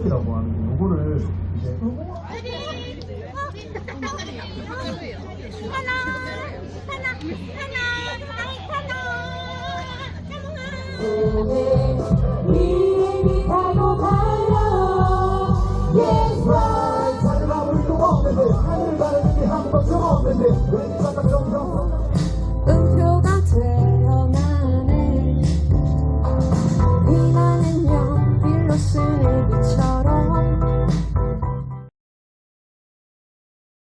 굿럭키라고 하는데 요거를 이제 하늘 바라는 게 한 번 좀 없는데